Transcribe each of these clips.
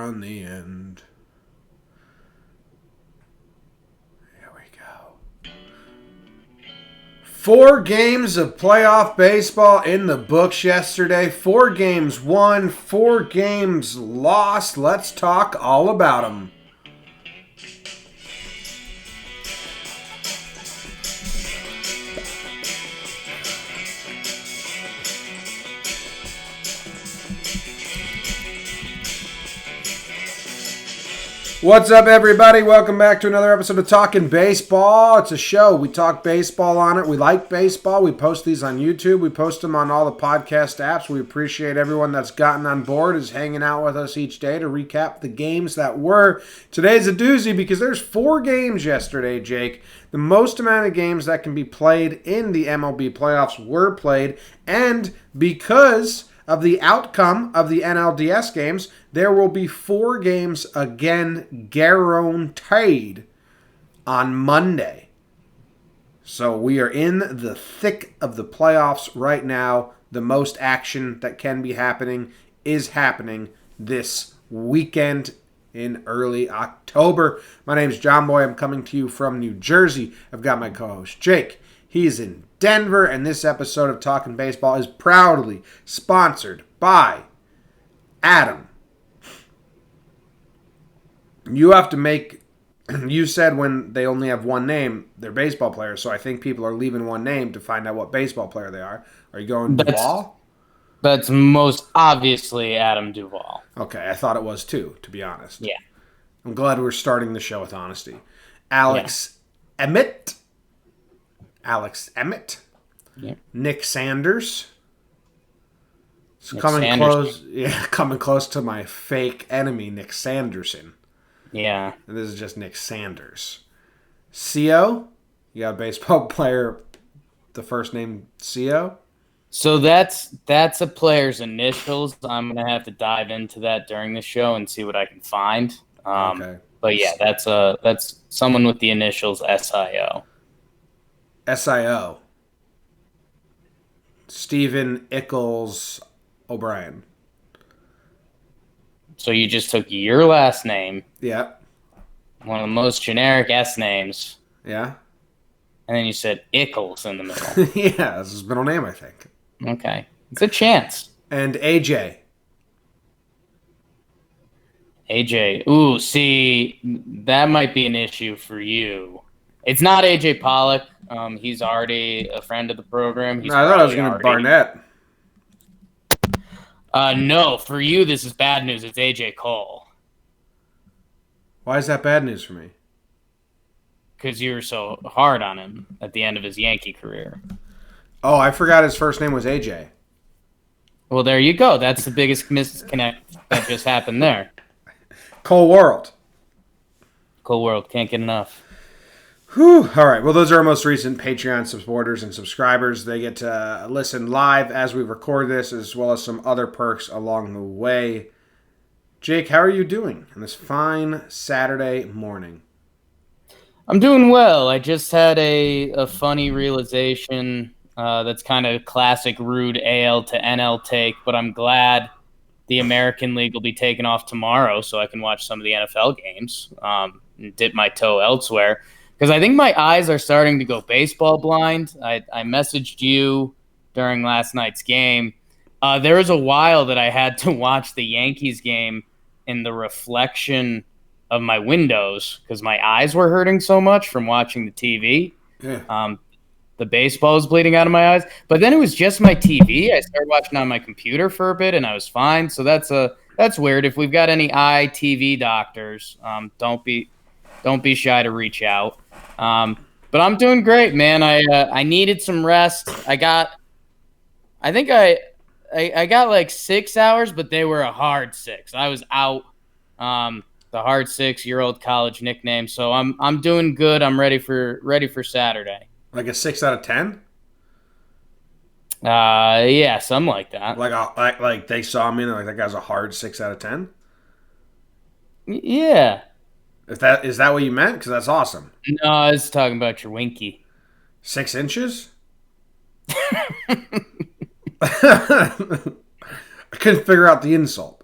on the end. Here we go. 4 games of playoff baseball in the books yesterday. 4 games won, 4 games lost. Let's talk all about them. What's up, everybody? Welcome back to another episode of Talkin Baseball. It's a show. We talk baseball on it. We like baseball. We post these on YouTube. We post them on all the podcast apps. We appreciate everyone that's gotten on board, is hanging out with us each day to recap the games that were. Today's a doozy because there's 4 games yesterday, Jake. The most amount of games that can be played in the MLB playoffs were played, and because of the outcome of the NLDS games, there will be 4 games again guaranteed on Monday. So we are in the thick of the playoffs right now. The most action that can be happening is happening this weekend in early October. My name is John Boy. I'm coming to you from New Jersey. I've got my co-host Jake. He's in Denver, and this episode of Talkin Baseball is proudly sponsored by Adam. You have to make, you said when they only have one name, they're baseball players, so I think people are leaving one name to find out what baseball player they are. Are you going Duvall? That's most obviously Adam Duvall. Okay, I thought it was too, to be honest. Yeah. I'm glad we're starting the show with honesty. Alex Emmett. Yeah. Nick Sanders. It's Nick coming Sanders. coming close to my fake enemy, Nick Sanderson. Yeah. And this is just Nick Sanders. Co, you got a baseball player, the first name Co. So that's a player's initials. I'm gonna have to dive into that during the show and see what I can find. Okay. But yeah, that's someone with the initials SIO. SIO. Stephen Ickles O'Brien. So you just took your last name, Yeah. one of the most generic S names, Yeah. and then you said Ickles in the middle. Yeah, that's his middle name, I think. Okay. It's a chance. And AJ. AJ. Ooh, see, that might be an issue for you. It's not AJ Pollock. He's already a friend of the program. No, I thought I was going to Barnett. No, for you, this is bad news. It's AJ Cole. Why is that bad news for me? Because you were so hard on him at the end of his Yankee career. Oh, I forgot his first name was AJ. Well, there you go. That's the biggest misconnect that just happened there. Cole World. Cole World, can't get enough. Whew. All right. Well, those are our most recent Patreon supporters and subscribers. They get to listen live as we record this, as well as some other perks along the way. Jake, how are you doing on this fine Saturday morning? I'm doing well. I just had a funny realization that's kind of classic rude AL to NL take, but I'm glad the American League will be taken off tomorrow so I can watch some of the NFL games and dip my toe elsewhere. Because I think my eyes are starting to go baseball blind. I messaged you during last night's game. There was a while that I had to watch the Yankees game in the reflection of my windows because my eyes were hurting so much from watching the TV. Yeah. The baseball was bleeding out of my eyes. But then it was just my TV. I started watching on my computer for a bit, and I was fine. So that's weird. If we've got any eye TV doctors, don't be shy to reach out. But I'm doing great, man. I needed some rest. I got like 6 hours, but they were a hard 6. I was out. The hard 6-year-old college nickname. So I'm doing good. I'm ready for Saturday. Like a 6 out of 10? Yeah, something like that. Like they saw me and they're like, that guy's a hard 6 out of 10? Yeah. Is that what you meant? Because that's awesome. No, I was talking about your winky. 6 inches? I couldn't figure out the insult.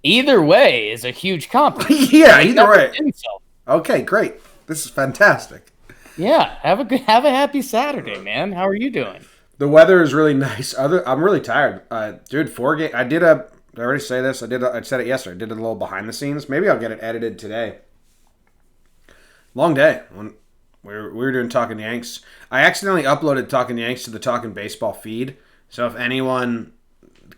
Either way is a huge compliment. Yeah, Take either that way. as an insult. Okay, great. This is fantastic. Yeah, have a happy Saturday, man. How are you doing? The weather is really nice. I'm really tired, dude. 4 game. Did I already say this? I said it yesterday. I did a little behind the scenes. Maybe I'll get it edited today. Long day. When we were doing Talkin' Yanks, I accidentally uploaded Talkin' Yanks to the Talkin' Baseball feed. So if anyone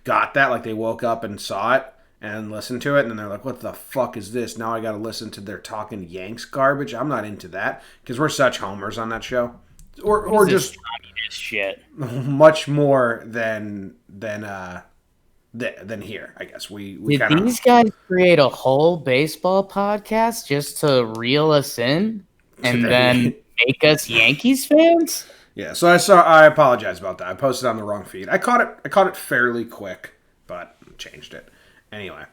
got that, like they woke up and saw it and listened to it, and then they're like, "What the fuck is this?" Now I got to listen to their Talkin' Yanks garbage. I'm not into that because we're such homers on that show, or just communist shit. much more than here. I guess we Did kind of these guys create a whole baseball podcast just to reel us in and then make us Yankees fans? Yeah, so I apologize about that. I posted on the wrong feed. I caught it fairly quick, but changed it. Anyway,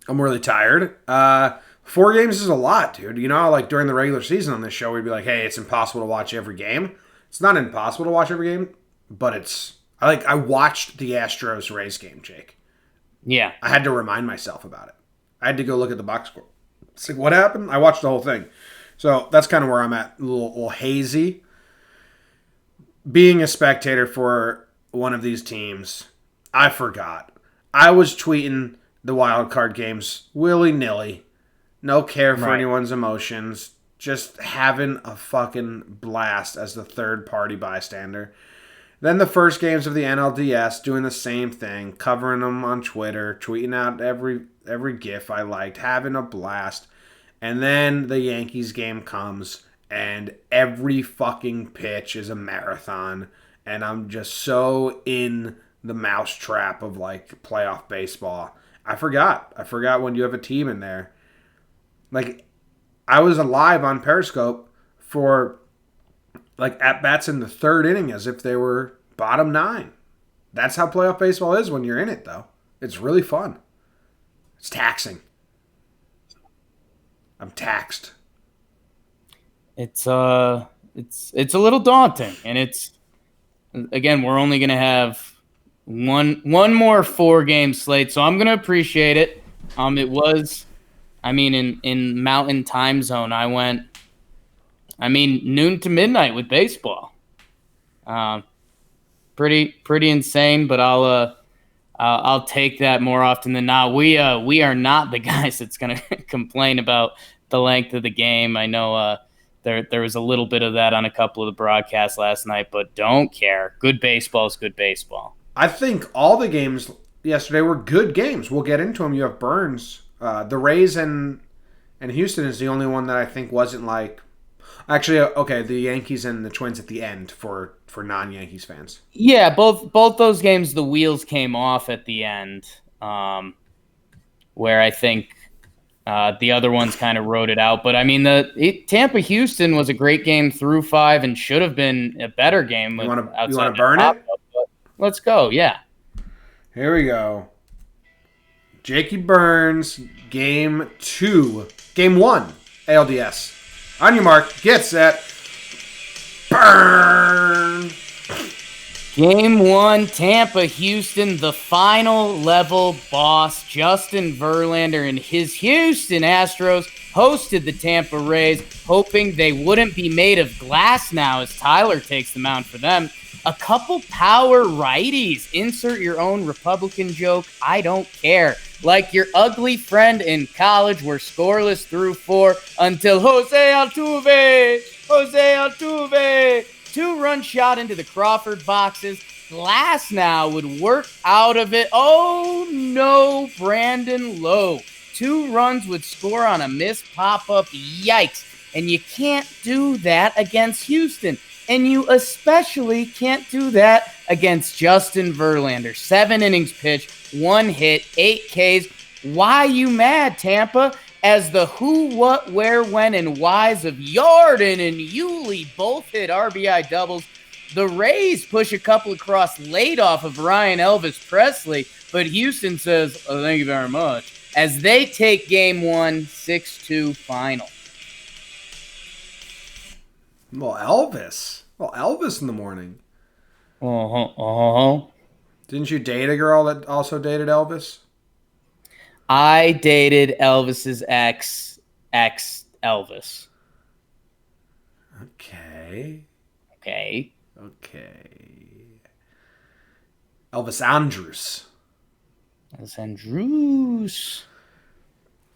I'm really tired. 4 games is a lot, dude. You know, like during the regular season on this show, we'd be like, "Hey, it's impossible to watch every game." It's not impossible to watch every game, but I watched the Astros Rays game, Jake. Yeah. I had to remind myself about it. I had to go look at the box score. It's like, what happened? I watched the whole thing. So that's kind of where I'm at. A little hazy. Being a spectator for one of these teams, I forgot. I was tweeting the wild card games willy-nilly. No care for anyone's emotions. Just having a fucking blast as the third-party bystander. Then the first games of the NLDS, doing the same thing, covering them on Twitter, tweeting out every GIF I liked, having a blast. And then the Yankees game comes, and every fucking pitch is a marathon, and I'm just so in the mousetrap of like playoff baseball. I forgot when you have a team in there. Like, I was alive on Periscope for like at-bats in the third inning as if they were bottom 9. That's how playoff baseball is when you're in it, though. It's really fun. It's taxing. I'm taxed. It's a little daunting, and it's, again, we're only gonna have one more 4-game slate, so I'm gonna appreciate it. It was, in Mountain Time Zone, I went, noon to midnight with baseball. Pretty insane, but I'll take that more often than not. We are not the guys that's gonna complain about the length of the game. I know there was a little bit of that on a couple of the broadcasts last night, but don't care. Good baseball is good baseball. I think all the games yesterday were good games. We'll get into them. You have Burns. The Rays and Houston is the only one that I think wasn't like... Actually, okay, the Yankees and the Twins at the end for non-Yankees fans. Yeah, both those games, the wheels came off at the end, where I think the other ones kind of rode it out. But, Tampa-Houston was a great game through 5 and should have been a better game. You want to burn it? Let's go, yeah. Here we go. Jakey Burns, Game 1, ALDS. On your mark, get set, burn! Game 1, Tampa-Houston, the final level boss, Justin Verlander and his Houston Astros hosted the Tampa Rays, hoping they wouldn't be made of glass now as Tyler takes the mound for them. A couple power righties. Insert your own Republican joke. I don't care. Like your ugly friend in college, we're scoreless through 4 until Jose Altuve. 2-run shot into the Crawford boxes. Glass now would work out of it. Oh no, Brandon Lowe. 2 runs would score on a missed pop-up. Yikes. And you can't do that against Houston. And you especially can't do that against Justin Verlander. 7 innings pitched, 1 hit, 8 Ks. Why you mad, Tampa? As the who, what, where, when, and whys of Yarden and Yuli both hit RBI doubles, the Rays push a couple across late off of Ryan Elvis Presley, but Houston says, oh, thank you very much, as they take Game 1, 6-2 final. Well, Elvis in the morning. Uh-huh. Didn't you date a girl that also dated Elvis? I dated Elvis's ex Elvis. Okay. Okay. Elvis Andrews. Elvis Andrews.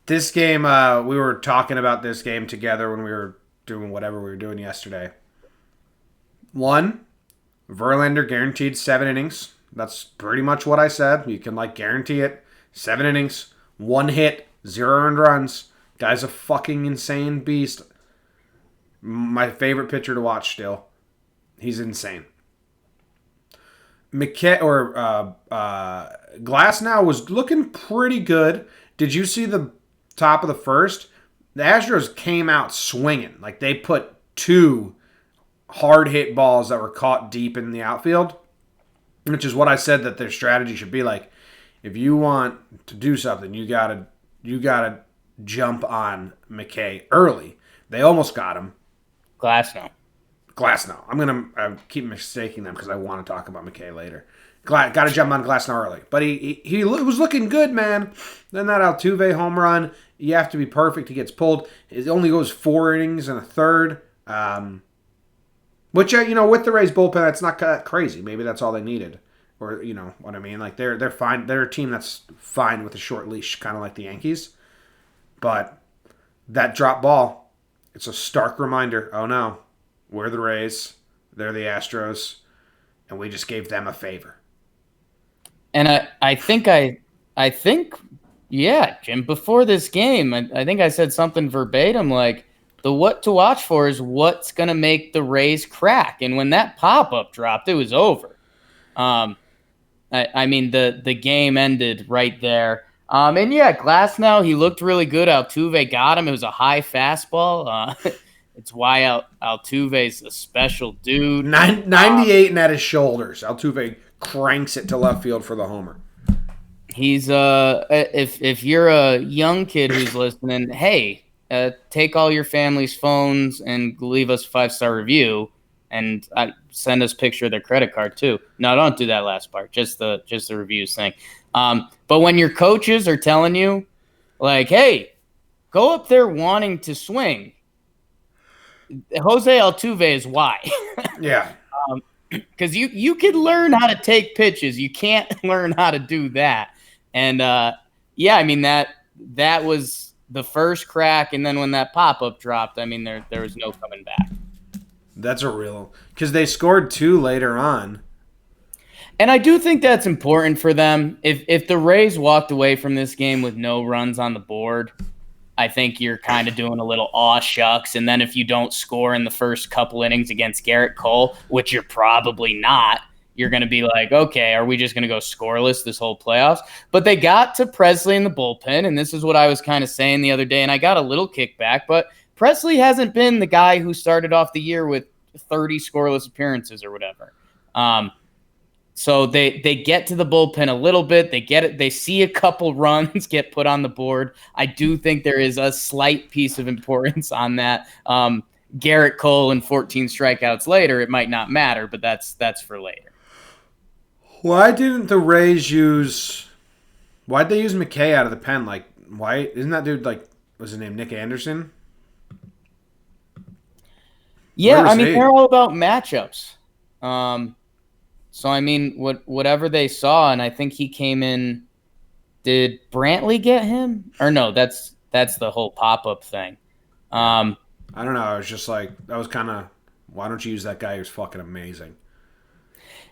This game, we were talking about this game together when we were doing whatever we were doing yesterday. One, Verlander guaranteed 7 innings. That's pretty much what I said. You can guarantee it. 7 innings, 1 hit, 0 earned runs. Guy's a fucking insane beast. My favorite pitcher to watch still. He's insane. Glass now was looking pretty good. Did you see the top of the first? The Astros came out swinging. They put 2 hard hit balls that were caught deep in the outfield, which is what I said that their strategy should be like. If you want to do something, you gotta jump on McKay early. They almost got him. Glass now. I'm gonna keep mistaking them because I want to talk about McKay later. Got to jump on Glasnow early, but he was looking good, man. Then that Altuve home run, you have to be perfect. He gets pulled. It only goes 4 innings and a third. Which with the Rays bullpen, that's not that crazy. Maybe that's all they needed, or you know what I mean. They're fine. They're a team that's fine with a short leash, kind of like the Yankees. But that drop ball, it's a stark reminder. Oh no, we're the Rays. They're the Astros, and we just gave them a favor. And I think, yeah, Jim, before this game, I think I said something verbatim the what to watch for is what's going to make the Rays crack. And when that pop-up dropped, it was over. I mean, the game ended right there. And yeah, Glasnow, he looked really good. Altuve got him. It was a high fastball. It's why Altuve's a special dude. 98 and at his shoulders. Altuve cranks it to left field for the homer. He's if you're a young kid who's listening, hey, take all your family's phones and leave us a 5-star review, and send us a picture of their credit card too. No, don't do that last part. Just the reviews thing. But when your coaches are telling you, hey, go up there wanting to swing, Jose Altuve is why. Yeah. Because you can learn how to take pitches. You can't learn how to do that. And, yeah, I mean, that was the first crack. And then when that pop-up dropped, I mean, there was no coming back. That's a real – because they scored 2 later on. And I do think that's important for them. If the Rays walked away from this game with no runs on the board – I think you're kind of doing a little aw shucks. And then if you don't score in the first couple innings against Garrett Cole, which you're probably not, you're going to be like, okay, are we just going to go scoreless this whole playoffs? But they got to Presley in the bullpen, and this is what I was kind of saying the other day, and I got a little kickback, but Presley hasn't been the guy who started off the year with 30 scoreless appearances or whatever. So they get to the bullpen a little bit. They get it. They see a couple runs get put on the board. I do think there is a slight piece of importance on that. Garrett Cole and 14 strikeouts later, it might not matter, but that's for later. Why didn't the Rays why'd they use McKay out of the pen? Why isn't that dude what's his name, Nick Anderson? Yeah, I mean, they're all about matchups. So, I mean, whatever they saw, and I think he came in. Did Brantley get him? Or no, that's the whole pop-up thing. I don't know. I was just that was kind of, why don't you use that guy who's fucking amazing?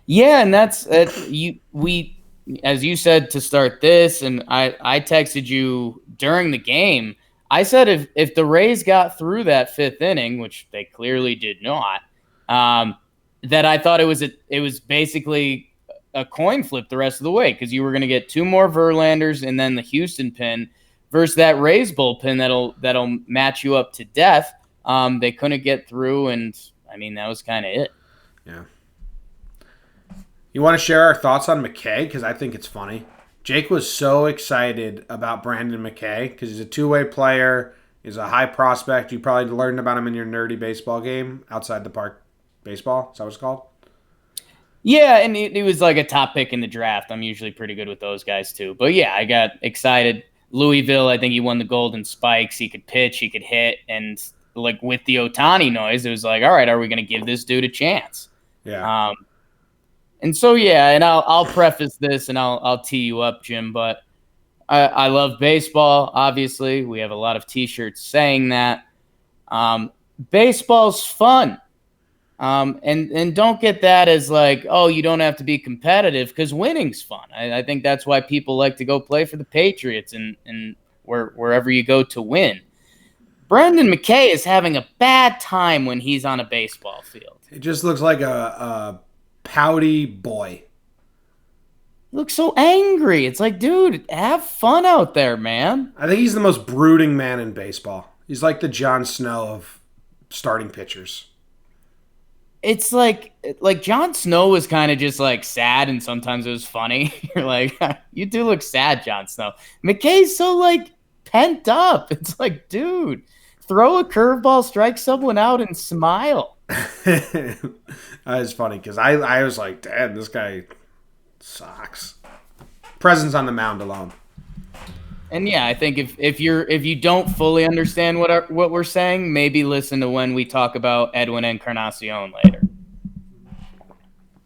Yeah, and that's we, as you said to start this, and I texted you during the game. I said if the Rays got through that 5th inning, which they clearly did not, that I thought it was basically a coin flip the rest of the way, because you were going to get 2 more Verlanders and then the Houston pin versus that Rays bullpen that'll match you up to death. They couldn't get through, and I mean, that was kind of it. Yeah. You want to share our thoughts on McKay? Because I think it's funny. Jake was so excited about Brandon McKay because he's a 2-way player. He's a high prospect. You probably learned about him in your nerdy baseball game, outside the park baseball. Is that what it's called? Yeah, and he was like a top pick in the draft. I'm usually pretty good with those guys too. But yeah, I got excited. Louisville, I think he won the Golden Spikes. He could pitch, he could hit, and like with the Ohtani noise, it was like, all right, are we going to give this dude a chance? Yeah. And so, yeah, and I'll preface this and I'll tee you up, Jim, but I love baseball. Obviously, we have a lot of T-shirts saying that. Baseball's fun. And don't get that as like, oh, you don't have to be competitive, because winning's fun. I think that's why people like to go play for the Patriots and wherever you go to win. Brendan McKay is having a bad time when he's on a baseball field. It just looks like a pouty boy. He looks so angry. It's like, dude, have fun out there, man. I think he's the most brooding man in baseball. He's like the Jon Snow of starting pitchers. It's like Jon Snow was kind of just like sad, and sometimes it was funny. You're like, you do look sad, Jon Snow. McKay's so like pent up. It's like, dude, throw a curveball, strike someone out, and smile. It's funny because I was like, damn, this guy sucks. Presence on the mound alone. And yeah, I think if you don't fully understand what we're saying, maybe listen to when we talk about Edwin Encarnacion later.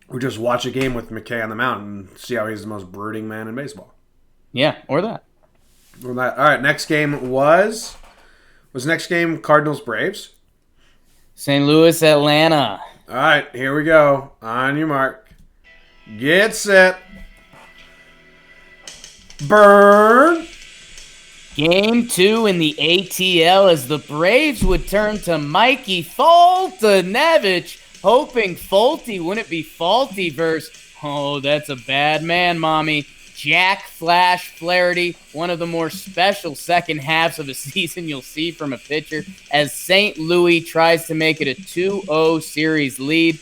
Or just watch a game with McKay on the mound and see how he's the most brooding man in baseball. Yeah, or that. All right, next game was next game Cardinals Braves. St. Louis, Atlanta. All right, here we go. On your mark. Get set. Burn. Game 2 in the ATL as the Braves would turn to Mikey Foltynewicz, hoping Folty wouldn't be faulty versus, oh, that's a bad man, mommy, Jack Flash Flaherty, one of the more special second halves of a season you'll see from a pitcher, as St. Louis tries to make it a 2-0 series lead.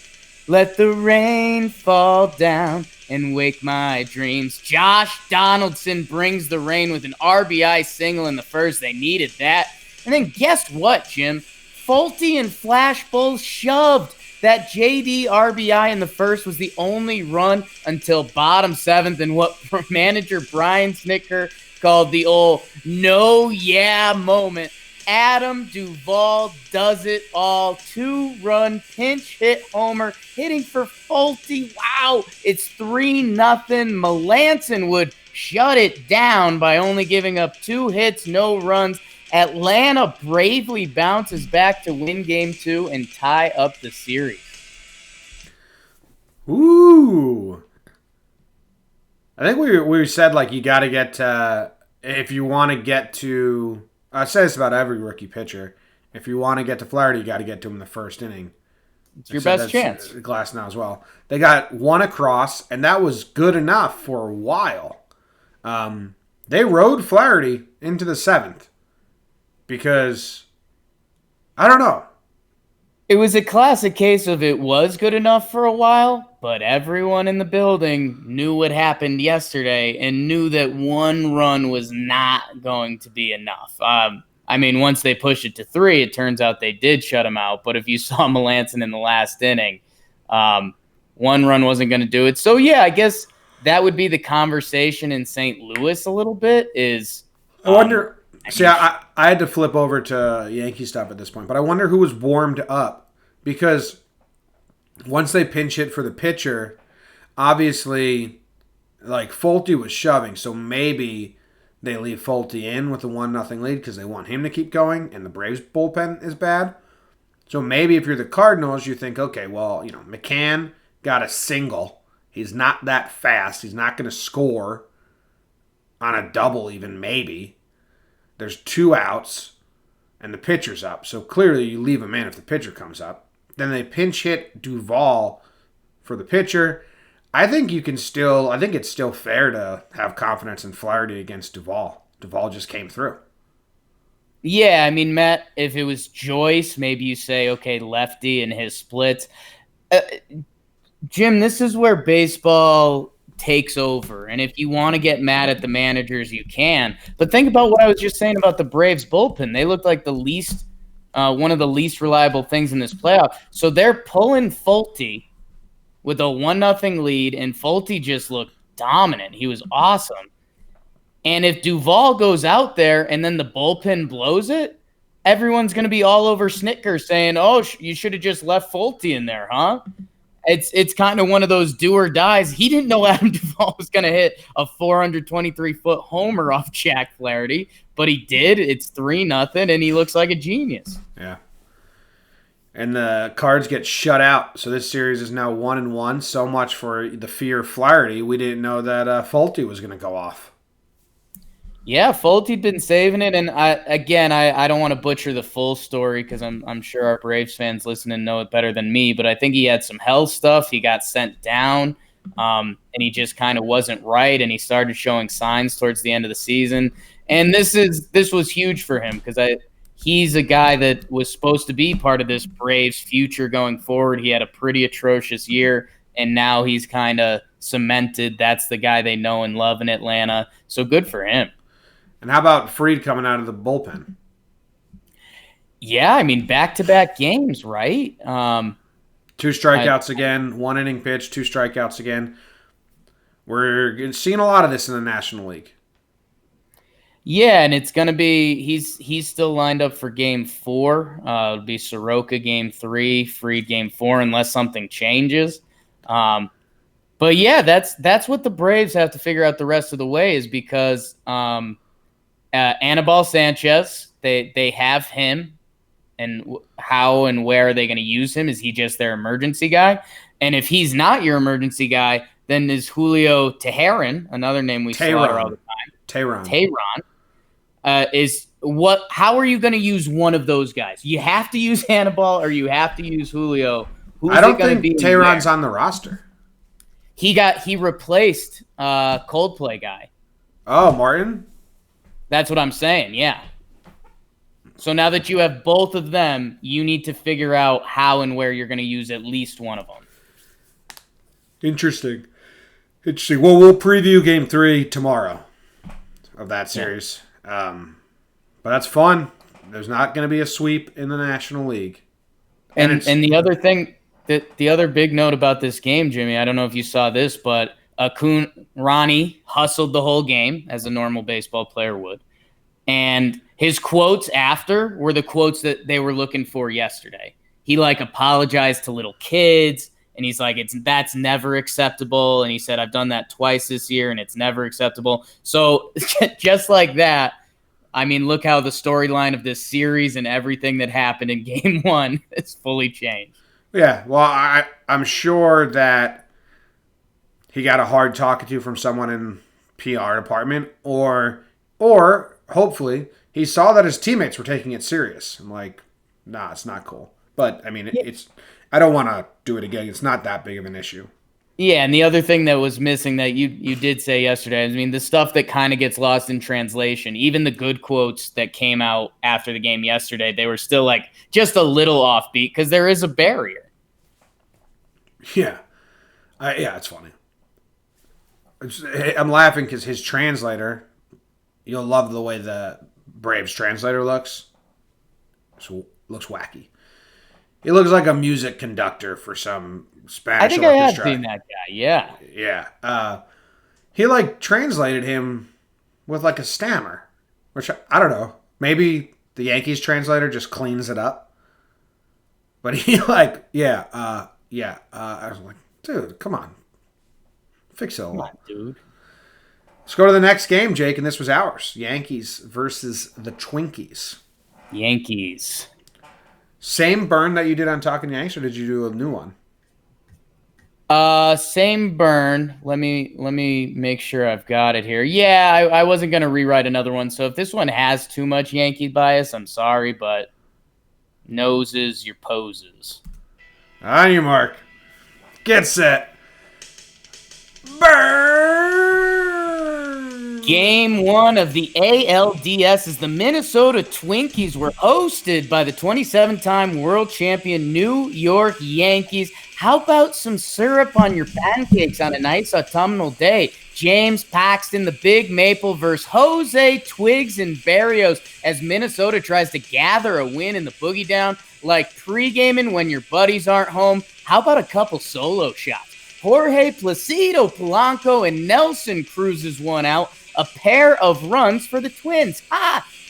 Let the rain fall down and wake my dreams. Josh Donaldson brings the rain with an RBI single in the first. They needed that. And then guess what, Jim? Folty and Flash both shoved. That JD RBI in the first was the only run until bottom seventh, and what manager Brian Snitker called the old no yeah moment. Adam Duvall does it all. 2-run pinch hit homer, hitting for Folty. Wow, it's 3-0. Melanson would shut it down by only giving up 2 hits, no runs. Atlanta bravely bounces back to win game 2 and tie up the series. Ooh. I think we said, like, you got to get if you want to get to, I say this about every rookie pitcher, if you want to get to Flaherty, you got to get to him in the first inning. It's your best chance. Glass now as well. They got one across, and that was good enough for a while. They rode Flaherty into the 7th because, I don't know. It was a classic case of it was good enough for a while, but everyone in the building knew what happened yesterday and knew that 1 run was not going to be enough. I mean, once they pushed it to 3, it turns out they did shut him out. But if you saw Melanson in the last inning, 1 run wasn't going to do it. So, yeah, I guess that would be the conversation in St. Louis a little bit is I wonder – see, I had to flip over to Yankee stuff at this point, but I wonder who was warmed up because once they pinch hit for the pitcher, obviously, like, Folty was shoving, so maybe they leave Folty in with a 1-0 lead because they want him to keep going, and the Braves bullpen is bad. So maybe if you're the Cardinals, you think, okay, well, you know, McCann got a single. He's not that fast. He's not going to score on a double even, maybe. There's 2 outs, and the pitcher's up. So clearly you leave him in if the pitcher comes up. Then they pinch hit Duvall for the pitcher. I think it's still fair to have confidence in Flaherty against Duvall. Duvall just came through. Yeah, I mean, Matt, if it was Joyce, maybe you say, okay, lefty and his splits. Jim, this is where baseball takes over. And if you want to get mad at the managers, you can. But think about what I was just saying about the Braves bullpen. They look like one of the least reliable things in this playoff. So they're pulling Folty with a 1-0 lead, and Folty just looked dominant. He was awesome. And if Duvall goes out there and then the bullpen blows it, everyone's going to be all over Snicker saying, "Oh, you should have just left Fulte in there, huh?" It's kind of one of those do or dies. He didn't know Adam Duvall was going to hit a 423-foot homer off Jack Flaherty, but he did. It's 3-0, and he looks like a genius. Yeah. And the Cards get shut out, so this series is now 1-1. So much for the fear of Flaherty. We didn't know that Fulte was going to go off. Yeah, Fulte'd been saving it, and I don't want to butcher the full story because I'm sure our Braves fans listening know it better than me, but I think he had some health stuff. He got sent down, and he just kind of wasn't right, and he started showing signs towards the end of the season. And this was huge for him because he's a guy that was supposed to be part of this Braves future going forward. He had a pretty atrocious year, and now he's kind of cemented. That's the guy they know and love in Atlanta, so good for him. And how about Fried coming out of the bullpen? Yeah, I mean, back-to-back games, right? 2 strikeouts again, 1 inning pitch, 2 strikeouts again. We're seeing a lot of this in the National League. Yeah, and it's going to be he's still lined up for Game 4. It'll be Soroka Game 3, Fried Game 4, unless something changes. But yeah, that's what the Braves have to figure out the rest of the way is because Anibal Sanchez, they have him, and how and where are they going to use him? Is he just their emergency guy? And if he's not your emergency guy, then is Julio Teheran, another name we slaughter all the time. Teheran. How are you going to use one of those guys? You have to use Anibal or you have to use Julio. I don't think Teheran's on the roster. He replaced Coldplay guy. Oh, Martin? That's what I'm saying, yeah. So now that you have both of them, you need to figure out how and where you're going to use at least one of them. Interesting. Well, we'll preview Game 3 tomorrow of that series. Yeah. But that's fun. There's not going to be a sweep in the National League. And the other thing, the other big note about this game, Jimmy, I don't know if you saw this, but Ronnie hustled the whole game as a normal baseball player would. And his quotes after were the quotes that they were looking for yesterday. He apologized to little kids and he's like, that's never acceptable. And he said, I've done that twice this year and it's never acceptable. So just like that, I mean, look how the storyline of this series and everything that happened in Game 1 is fully changed. Yeah, well, I'm sure that he got a hard talking to from someone in PR department, or hopefully he saw that his teammates were taking it serious. I'm like, nah, it's not cool. But I mean, I don't want to do it again. It's not that big of an issue. Yeah, and the other thing that was missing that you did say yesterday, I mean, the stuff that kind of gets lost in translation, even the good quotes that came out after the game yesterday, they were still just a little offbeat because there is a barrier. Yeah. Yeah, it's funny. I'm laughing because his translator, you'll love the way the Braves translator looks. Looks wacky. He looks like a music conductor for some Spanish orchestra. I think I have seen that guy, yeah. Yeah. He translated him with a stammer, which I don't know. Maybe the Yankees translator just cleans it up. But he I was like, dude, come on. Fix it a little. Come on, dude. Let's go to the next game, Jake, and this was ours. Yankees versus the Twinkies. Yankees. Same burn that you did on Talkin Yanks, or did you do a new one? Same burn. Let me make sure I've got it here. Yeah, I wasn't gonna rewrite another one. So if this one has too much Yankee bias, I'm sorry, but noses your poses. On your mark. Get set. Burn! Game 1 of the ALDS is the Minnesota Twinkies were hosted by the 27-time world champion New York Yankees. How about some syrup on your pancakes on a nice autumnal day? James Paxton, the Big Maple versus Jose Twigs and Barrios as Minnesota tries to gather a win in the Boogie Down. Like pre-gaming when your buddies aren't home, how about a couple solo shots? Jorge Placido Polanco and Nelson cruises one out. a pair of runs for the Twins.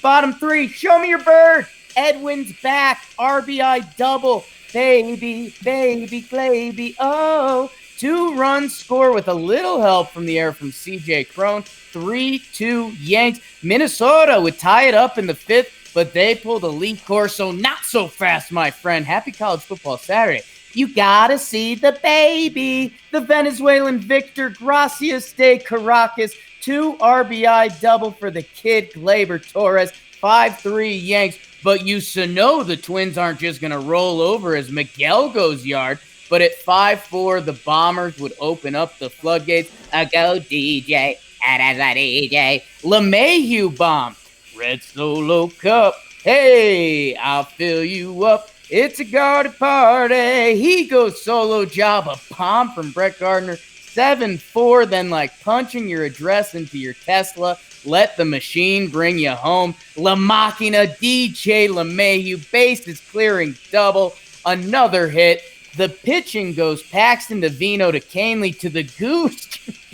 Bottom three, show me your bird. Edwin's back, RBI double. Baby, baby, baby, oh. 2 runs score with a little help from the air from C.J. Cron. 3-2 Yanks. Minnesota would tie it up in the 5th, but they pulled a Lee Corso not so fast, my friend. Happy College Football Saturday. You gotta see the baby. The Venezuelan Victor Gracias de Caracas. 2 RBI double for the kid Gleyber Torres. 5-3 Yanks. But you know the Twins aren't just going to roll over as Miguel goes yard. But at 5-4, the Bombers would open up the floodgates. Go DJ, DJ. LeMahieu bomb. Red Solo Cup. Hey, I'll fill you up. It's a Garden party. He goes solo job. A bomb from Brett Gardner. 7-4, then like punching your address into your Tesla. Let the machine bring you home. La Machina, DJ LeMahieu, bases clearing double. Another hit. The pitching goes Paxton to Vino to Canely to the Goose.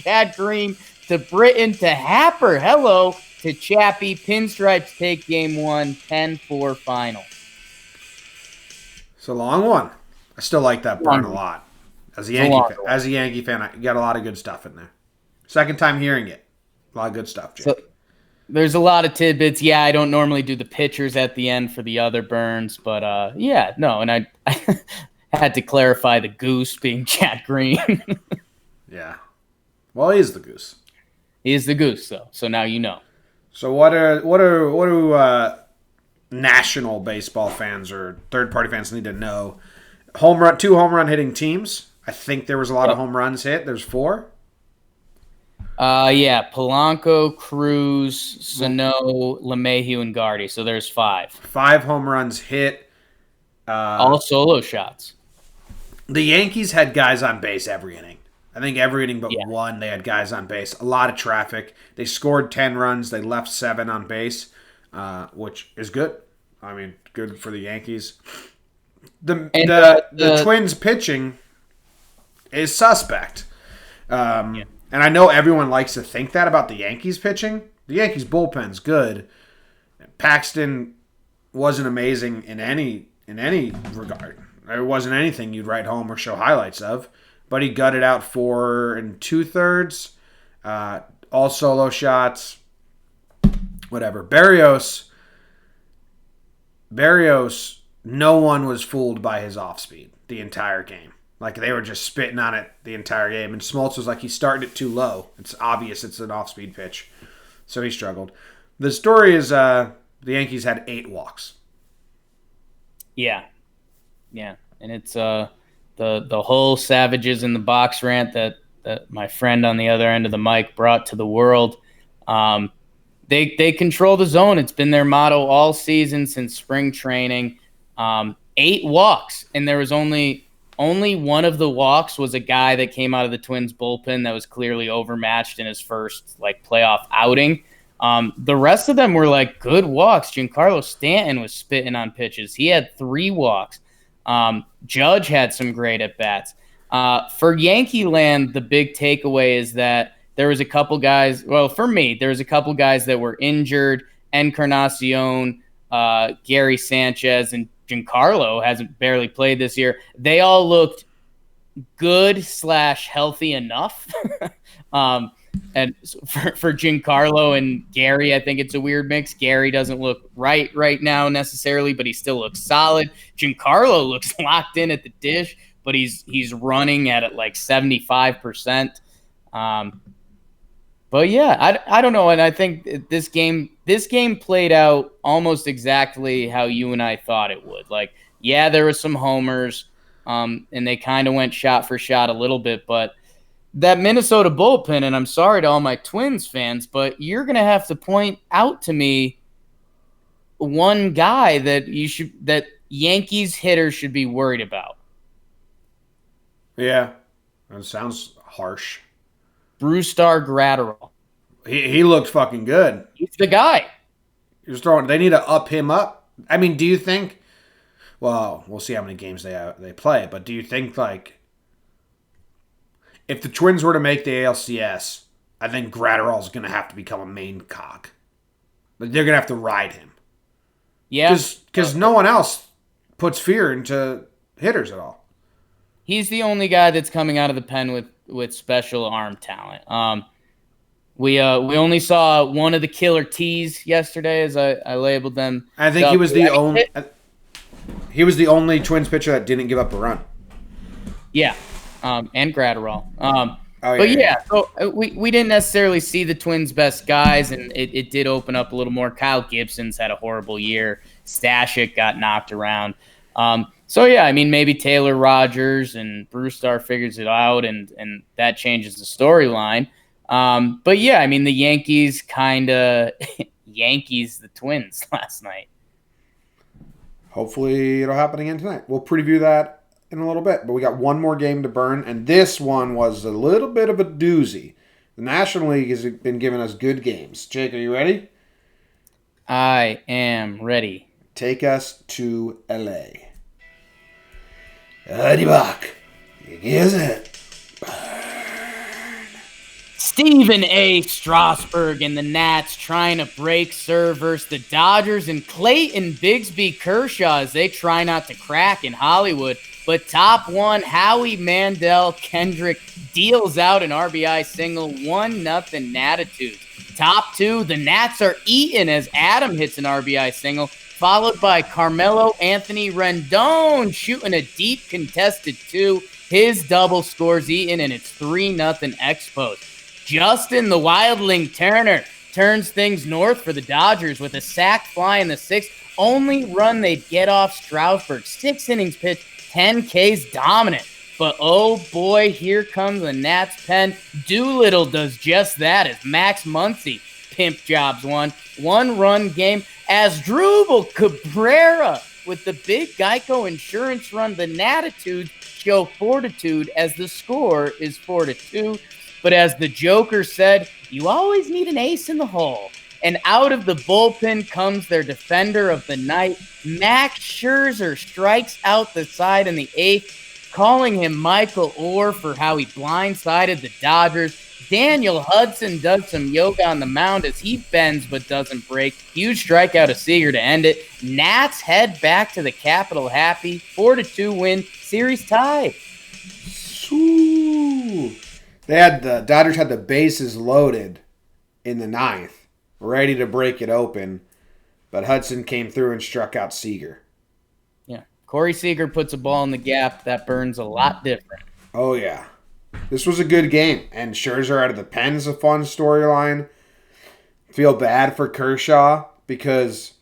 Chad Green to Britton to Happer. Hello to Chappie. Pinstripes take game 1, 10-4 final. It's a long one. I still like that burn a lot. As a Yankee fan, I got a lot of good stuff in there. Second time hearing it. A lot of good stuff, Jake. So, there's a lot of tidbits. Yeah, I don't normally do the pitchers at the end for the other burns, but and I had to clarify the Goose being Chad Green. Yeah. Well, he is the Goose. He is the Goose, though. So now you know. So what do national baseball fans or third-party fans need to know? 2 home run hitting teams. I think there was a lot of home runs hit. There's 4. Polanco, Cruz, Sano, LeMahieu, and Gardy. So there's 5. 5 home runs hit. All solo shots. The Yankees had guys on base every inning. I think every inning but one, they had guys on base. A lot of traffic. They scored 10 runs. They left 7 on base, which is good. I mean, good for the Yankees. The Twins pitching is suspect. And I know everyone likes to think that about the Yankees pitching. The Yankees bullpen's good. Paxton wasn't amazing in any regard. There wasn't anything you'd write home or show highlights of. But he gutted out 4 2/3. All solo shots. Whatever. Barrios, no one was fooled by his off speed the entire game. Like, they were just spitting on it the entire game. And Smoltz was like, he started it too low. It's obvious it's an off-speed pitch. So he struggled. The story is the Yankees had 8 walks. Yeah. And it's the whole Savages in the Box rant that my friend on the other end of the mic brought to the world. They control the zone. It's been their motto all season since spring training. 8 walks, and there was only one of the walks was a guy that came out of the Twins bullpen that was clearly overmatched in his first playoff outing. The rest of them were good walks. Giancarlo Stanton was spitting on pitches. He had 3 walks. Judge had some great at bats. For Yankee land, the big takeaway is that there was a couple guys. Well, for me, there was a couple guys that were injured. Encarnacion, Gary Sanchez, and Giancarlo hasn't barely played this year. They all looked good / healthy enough. And for Giancarlo and Gary, I think it's a weird mix. Gary doesn't look right now necessarily, but he still looks solid. Giancarlo looks locked in at the dish, but he's running at 75%. But yeah, I don't know, and I think this game played out almost exactly how you and I thought it would. There were some homers, and they kind of went shot for shot a little bit, but that Minnesota bullpen, and I'm sorry to all my Twins fans, but you're going to have to point out to me one guy that Yankees hitters should be worried about. Yeah, that sounds harsh. Brusdar Graterol. He looked fucking good. He's the guy. He was throwing. They need to up him up. I mean, do you think? Well, we'll see how many games they play. But do you think if the Twins were to make the ALCS, I think Gratterall's going to have to become a main cog. Like, they're going to have to ride him. Yeah. Because no one else puts fear into hitters at all. He's the only guy that's coming out of the pen with special arm talent. We only saw one of the killer T's yesterday, as I labeled them. I think he was the only. He was the only Twins pitcher that didn't give up a run. Yeah, and Gratterall. So we didn't necessarily see the Twins' best guys, and it did open up a little more. Kyle Gibson's had a horrible year. Stashik got knocked around. Maybe Taylor Rogers and Brewstar figures it out, and that changes the storyline. The Yankees kind of Yankees the Twins last night. Hopefully it'll happen again tonight. We'll preview that in a little bit, but we got one more game to burn, and this one was a little bit of a doozy. The National League has been giving us good games. Jake, are you ready? I am ready. Take us to L.A. Bach. Here's it. Stephen A. Strasburg and the Nats trying to break serve versus the Dodgers, and Clayton Bigsby Kershaw as they try not to crack in Hollywood. But top one, Howie Mandel Kendrick deals out an RBI single, 1-0 Natitude. Top two, the Nats are eaten as Adam hits an RBI single, followed by Carmelo Anthony Rendon shooting a deep contested two. His double scores Eaton, and it's 3-0 Expos. Justin the Wildling Turner turns things north for the Dodgers with a sac fly in the sixth. Only run they'd get off Strasburg. 6 innings pitched, 10 Ks dominant. But oh boy, here comes the Nats pen. Doolittle does just that as Max Muncy pimp jobs one. 1-run game as Drupal Cabrera with the big Geico insurance run. The Natitudes show fortitude as the score is 4-2. But as the Joker said, you always need an ace in the hole. And out of the bullpen comes their defender of the night. Max Scherzer strikes out the side in the eighth, calling him Michael Orr for how he blindsided the Dodgers. Daniel Hudson does some yoga on the mound as he bends but doesn't break. Huge strikeout of Seager to end it. Nats head back to the Capitol happy. 4-2 win. Series tied. Ooh. The Dodgers had the bases loaded in the ninth, ready to break it open, but Hudson came through and struck out Seager. Yeah, Corey Seager puts a ball in the gap that burns a lot different. Oh yeah, this was a good game, and Scherzer out of the pen is a fun storyline. Feel bad for Kershaw because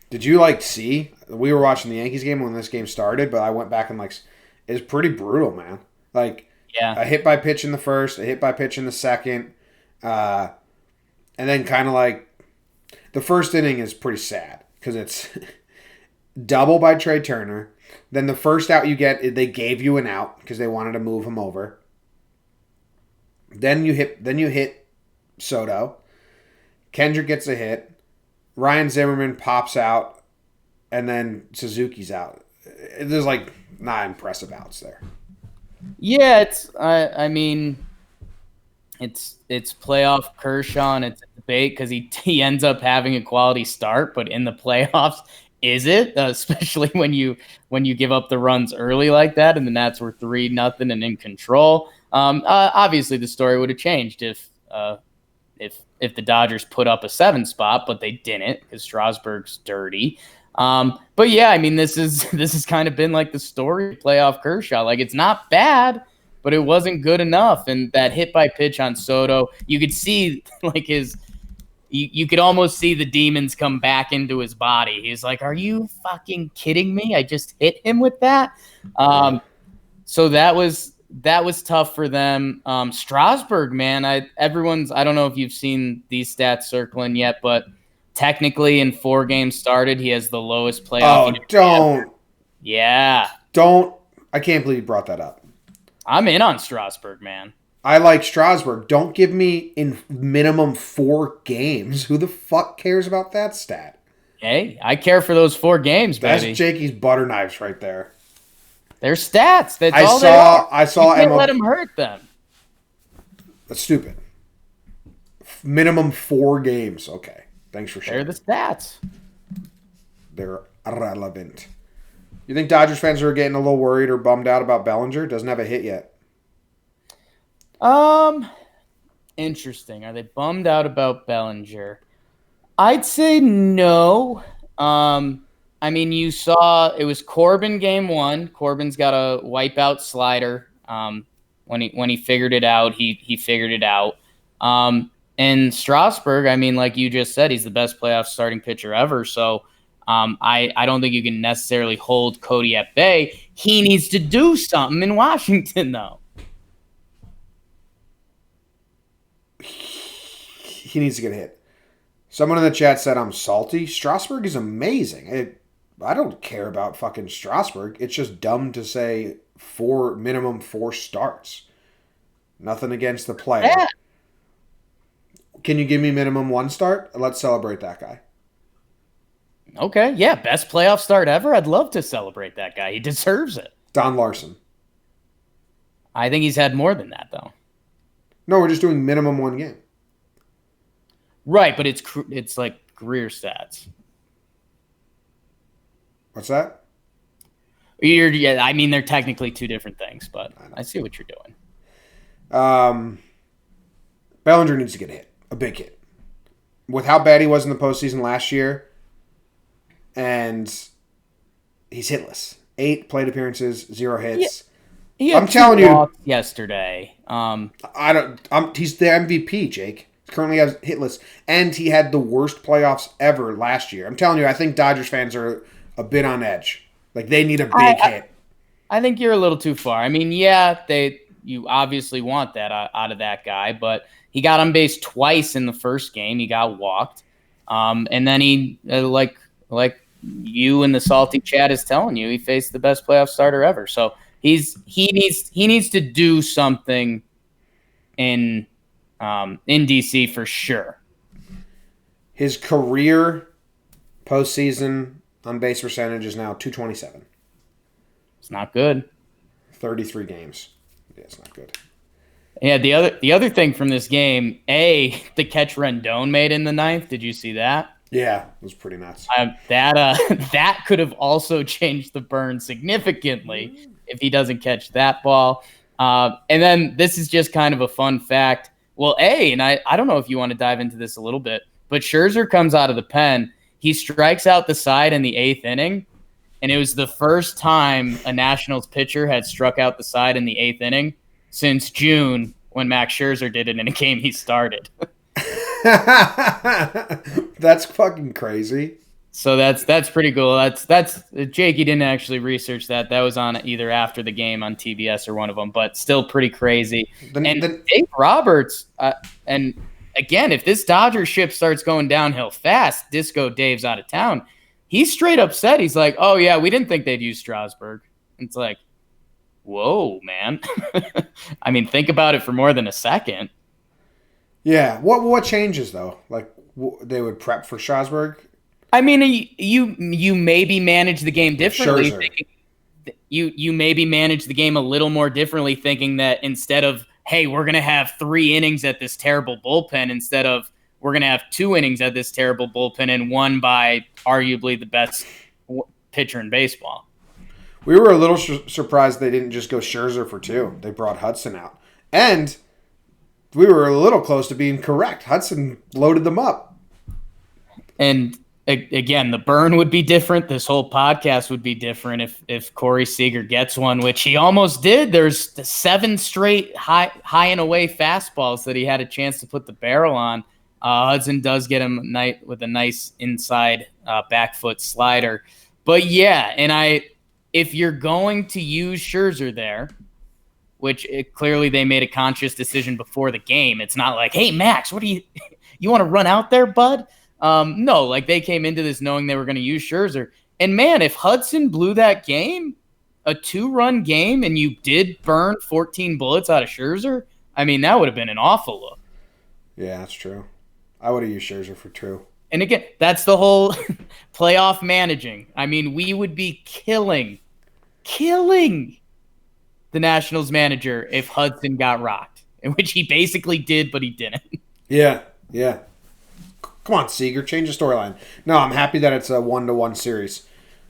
did you see? We were watching the Yankees game when this game started, but I went back and it's pretty brutal, man. Yeah. A hit by pitch in the first, a hit by pitch in the second, and then the first inning is pretty sad because it's double by Trey Turner. Then the first out you get, they gave you an out because they wanted to move him over. Then you hit Soto. Kendrick gets a hit. Ryan Zimmerman pops out, and then Suzuki's out. There's 9 impressive outs there. Yeah, it's playoff Kershaw, and it's a debate because he ends up having a quality start, but in the playoffs, is it? Especially when you give up the runs early like that, and the Nats were 3-0 and in control. Obviously, the story would have changed if the Dodgers put up a 7 spot, but they didn't because Strasburg's dirty. This has kind of been the story of playoff Kershaw. It's not bad, but it wasn't good enough. And that hit by pitch on Soto, you could see you could almost see the demons come back into his body. He's like, "Are you fucking kidding me? I just hit him with that." So that was tough for them. Strasburg, man, I don't know if you've seen these stats circling yet, but technically, in 4 games started, he has the lowest playoff. Oh, don't. Ever. Yeah. Don't. I can't believe you brought that up. I'm in on Strasburg, man. I like Strasburg. Don't give me in minimum 4 games. Who the fuck cares about that stat? Hey, I care for those 4 games, baby. That's Jakey's butter knives right there. They're stats. That's I all saw you can't MLB. let them hurt them. That's stupid. Minimum 4 games. Okay. Thanks for sharing. They're the stats. They're irrelevant. You think Dodgers fans are getting a little worried or bummed out about Bellinger? Doesn't have a hit yet. Interesting. Are they bummed out about Bellinger? I'd say no. I mean, you saw it was Corbin game 1. Corbin's got a wipeout slider. When he figured it out, he figured it out. And Strasburg, I mean, like you just said, he's the best playoff starting pitcher ever. So I don't think you can necessarily hold Cody at bay. He needs to do something in Washington, though. He needs to get a hit. Someone in the chat said I'm salty. Strasburg is amazing. I don't care about fucking Strasburg. It's just dumb to say minimum 4 starts. Nothing against the player. Yeah. Can you give me minimum 1 start? Let's celebrate that guy. Okay, yeah, best playoff start ever. I'd love to celebrate that guy. He deserves it. Don Larson. I think he's had more than that, though. No, we're just doing minimum 1 game. Right, but it's like career stats. What's that? Yeah, I mean, they're technically 2 different things, but I see what you're doing. Bellinger needs to get a hit. A big hit. With how bad he was in the postseason last year, and he's hitless. 8 plate appearances, 0 hits. Yeah. I'm telling you, yesterday. He's the MVP, Jake. He currently has hitless, and he had the worst playoffs ever last year. I'm telling you, I think Dodgers fans are a bit on edge. Like they need a big hit. I think you're a little too far. I mean, yeah, you obviously want that out of that guy, but he got on base twice in the first game. He got walked, and then he like you in the salty chat is telling you, he faced the best playoff starter ever. So he needs to do something in DC for sure. His career postseason on base percentage is now .227. It's not good. 33 games. Yeah, it's not good. Yeah, the other thing from this game, the catch Rendon made in the 9th. Did you see that? Yeah, it was pretty nuts. That could have also changed the burn significantly if he doesn't catch that ball. And then this is just kind of a fun fact. Well, and I don't know if you want to dive into this a little bit, but Scherzer comes out of the pen. He strikes out the side in the 8th inning, and it was the first time a Nationals pitcher had struck out the side in the 8th inning since June when Max Scherzer did it in a game he started. That's fucking crazy. So that's pretty cool. That's Jake. You didn't actually research that. That was on either after the game on TBS or one of them, but still pretty crazy. Dave Roberts, and again, if this Dodgers ship starts going downhill fast, Disco Dave's out of town. He's straight up said, he's like, oh yeah, we didn't think they'd use Strasburg. It's like, whoa, man. I mean, think about it for more than a second. Yeah. What changes though? Like they would prep for Strasburg. I mean, you maybe manage the game differently. You maybe manage the game a little more differently, thinking that instead of, hey, we're going to have 3 innings at this terrible bullpen, instead of we're going to have 2 innings at this terrible bullpen and won by arguably the best pitcher in baseball. We were a little surprised they didn't just go Scherzer for 2. They brought Hudson out. And we were a little close to being correct. Hudson loaded them up. And again, the burn would be different. This whole podcast would be different if Corey Seager gets one, which he almost did. There's 7 straight high and away fastballs that he had a chance to put the barrel on. Hudson does get him with a nice inside back foot slider. But yeah, and if you're going to use Scherzer there, which clearly they made a conscious decision before the game. It's not like, hey, Max, what do you want to run out there, bud? No, like they came into this knowing they were going to use Scherzer. And man, if Hudson blew that game, a 2-run game, and you did burn 14 bullets out of Scherzer, I mean, that would have been an awful look. Yeah, that's true. I would have used Scherzer for 2. And again, that's the whole playoff managing. I mean, we would be killing the Nationals manager if Hudson got rocked. in which he basically did, but he didn't. Yeah. Come on, Seager, change the storyline. No, I'm happy that it's a 1-1 series.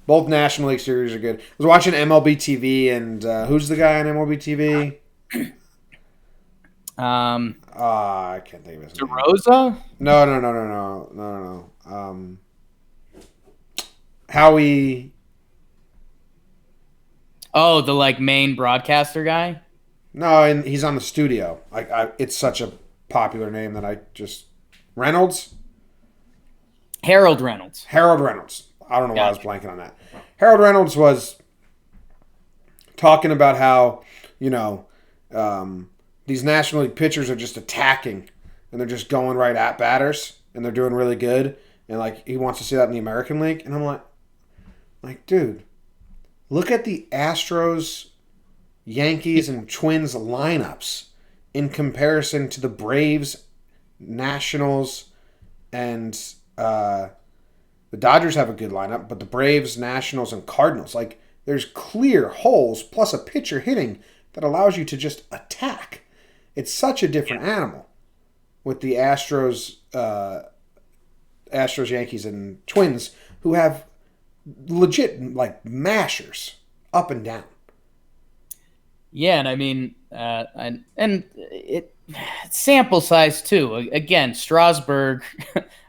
Both National League series are good. I was watching MLB TV, and who's the guy on MLB TV? I can't think of his name. DeRosa? No. Howie. Oh, the main broadcaster guy? No, and he's on the studio. It's such a popular name that I just Reynolds. Harold Reynolds. I don't know why I was blanking on that. Harold Reynolds was talking about how, these National League pitchers are just attacking and they're just going right at batters and they're doing really good. And he wants to see that in the American League. And I'm like, dude, look at the Astros, Yankees, and Twins lineups in comparison to the Braves, Nationals, and the Dodgers have a good lineup, but the Braves, Nationals, and Cardinals, there's clear holes plus a pitcher hitting that allows you to just attack. It's such a different animal with the Astros, Yankees, and Twins, who have legit mashers up and down. Yeah, and I mean, sample size too. Again, Strasburg,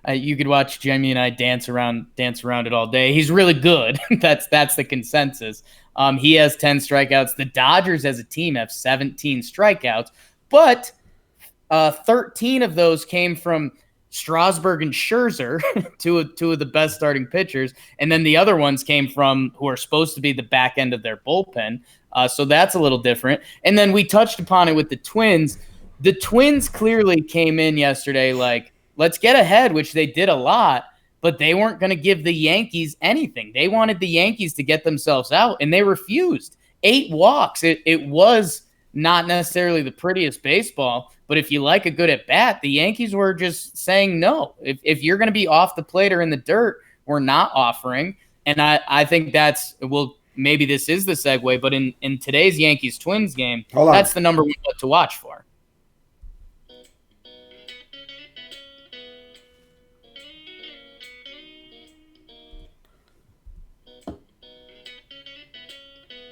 you could watch Jamie and I dance around it all day. He's really good. That's the consensus. He has 10 strikeouts. The Dodgers as a team have 17 strikeouts, but 13 of those came from Strasburg and Scherzer, two of the best starting pitchers, and then the other ones came from who are supposed to be the back end of their bullpen. So that's a little different. And then we touched upon it with the Twins. The Twins clearly came in yesterday let's get ahead, which they did a lot, but they weren't going to give the Yankees anything. They wanted the Yankees to get themselves out, and they refused. 8 walks. It was not necessarily the prettiest baseball, but if you like a good at bat, the Yankees were just saying no. If you're going to be off the plate or in the dirt, we're not offering. And I think maybe this is the segue, but in today's Yankees-Twins game, that's the number one to watch for.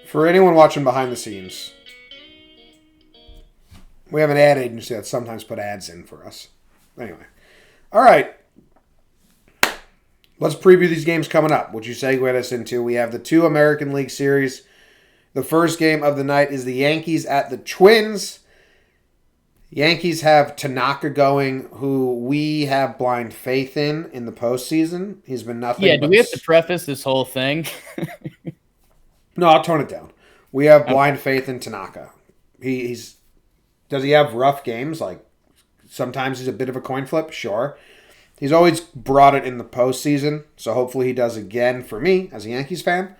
For anyone watching behind the scenes, we have an ad agency that sometimes put ads in for us. Anyway. All right. Let's preview these games coming up, which you segued us into. We have the 2 American League series. The first game of the night is the Yankees at the Twins. Yankees have Tanaka going, who we have blind faith in the postseason. He's been nothing but... Yeah, do we have to preface this whole thing? No, I'll tone it down. We have blind faith in Tanaka. Does he have rough games? Sometimes he's a bit of a coin flip? Sure. He's always brought it in the postseason, so hopefully he does again for me as a Yankees fan.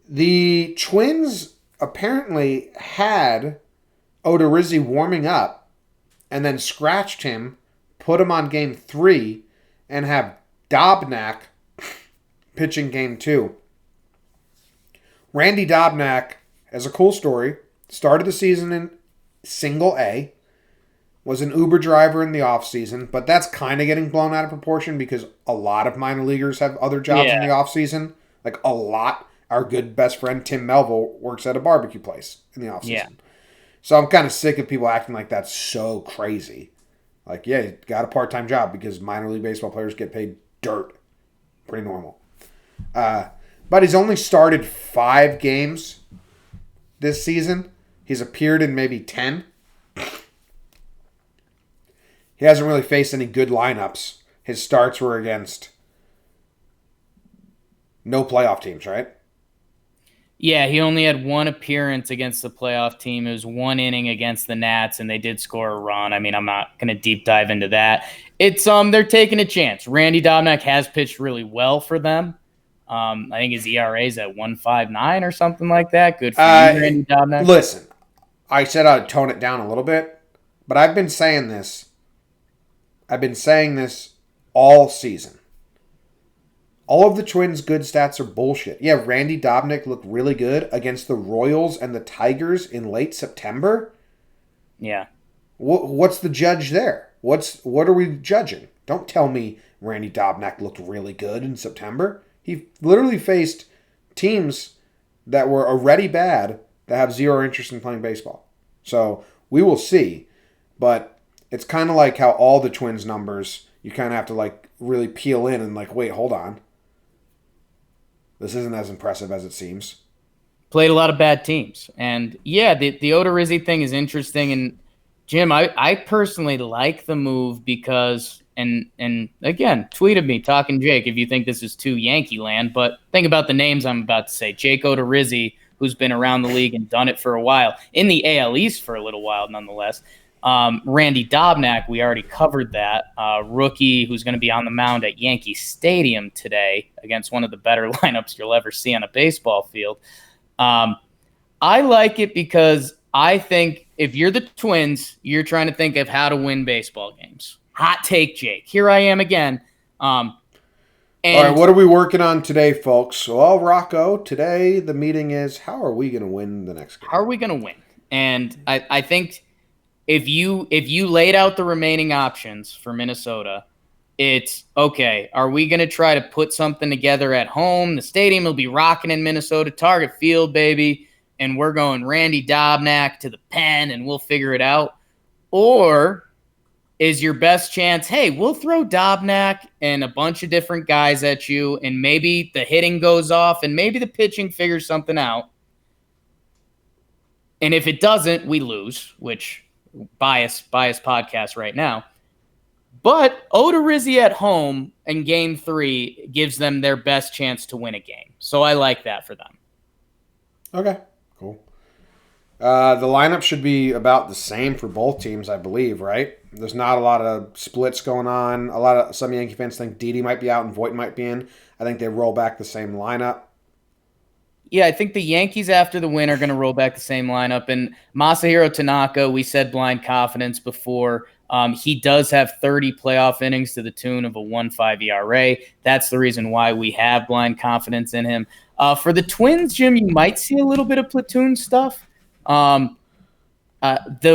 The Twins apparently had Odorizzi warming up and then scratched him, put him on game 3, and have Dobnak pitching game 2. Randy Dobnak has a cool story. Started the season in single A. Was an Uber driver in the offseason, but that's kind of getting blown out of proportion because a lot of minor leaguers have other jobs in the offseason. A lot. Our good best friend Tim Melville works at a barbecue place in the offseason. Yeah. So I'm kind of sick of people acting like that's so crazy. You got a part-time job because minor league baseball players get paid dirt. Pretty normal. But he's only started 5 games this season. He's appeared in maybe 10. He hasn't really faced any good lineups. His starts were against no playoff teams, right? Yeah, he only had 1 appearance against the playoff team. It was 1 inning against the Nats, and they did score a run. I mean, I'm not going to deep dive into that. It's they're taking a chance. Randy Dobnak has pitched really well for them. I think his ERA is at 1.59 or something like that. Good for you, Randy Dobnak. Listen, I said I'd tone it down a little bit, but I've been saying this. All season. All of the Twins' good stats are bullshit. Yeah, Randy Dobnak looked really good against the Royals and the Tigers in late September. Yeah. What's the judge there? What are we judging? Don't tell me Randy Dobnak looked really good in September. He literally faced teams that were already bad that have zero interest in playing baseball. So we will see. But it's kind of like how all the Twins numbers, you kind of have to like really peel in and like, wait, hold on. This isn't as impressive as it seems. Played a lot of bad teams. And yeah, the Odorizzi thing is interesting. And Jim, I personally like the move because, and again, tweet at me, Talkin Jake, if you think this is too Yankee land, but think about the names I'm about to say. Jake Odorizzi, who's been around the league and done it for a while, in the AL East for a little while nonetheless. Randy Dobnak, we already covered that. Rookie who's going to be on the mound at Yankee Stadium today against one of the better lineups you'll ever see on a baseball field. I like it because I think if you're the Twins, you're trying to think of how to win baseball games. Hot take, Jake. Here I am again. All right, what are we working on today, folks? Well, Rocco, today the meeting is how are we going to win the next game? How are we going to win? And I think if you laid out the remaining options for Minnesota, it's okay. Are we going to try to put something together at home? The stadium will be rocking in Minnesota, Target Field, baby. And we're going Randy Dobnak to the pen and we'll figure it out. Or is your best chance, hey, we'll throw Dobnak and a bunch of different guys at you and maybe the hitting goes off and maybe the pitching figures something out. And if it doesn't, we lose, which bias podcast right now. But Odorizzi at home in Game 3 gives them their best chance to win a game. So I like that for them. Okay, cool. The lineup should be about the same for both teams, I believe, right? There's not a lot of splits going on. Some Yankee fans think Didi might be out and Voit might be in. I think they roll back the same lineup. Yeah, I think the Yankees after the win are going to roll back the same lineup. And Masahiro Tanaka, we said blind confidence before. He does have 30 playoff innings to the tune of a 1.5 ERA. That's the reason why we have blind confidence in him. For the Twins, Jim, you might see a little bit of platoon stuff. The